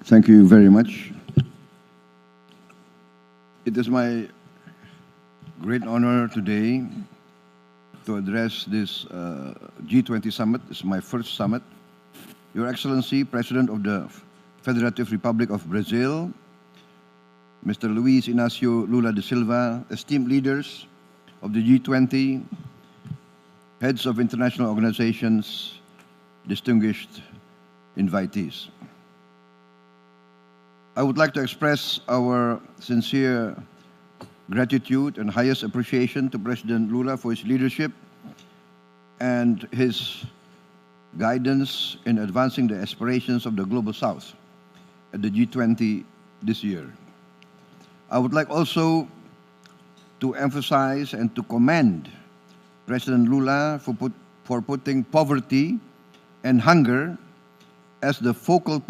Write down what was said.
Thank you very much. It is my great honor today to address this G20 summit. This is my first summit. Your Excellency, President of the Federative Republic of Brazil, Mr. Luiz Inácio Lula da Silva, esteemed leaders of the G20, heads of international organizations, distinguished invitees. I would like to express our sincere gratitude and highest appreciation to President Lula for his leadership and his guidance in advancing the aspirations of the Global South at the G20 this year. I would like also to emphasize and to commend President Lula for putting poverty and hunger as the focal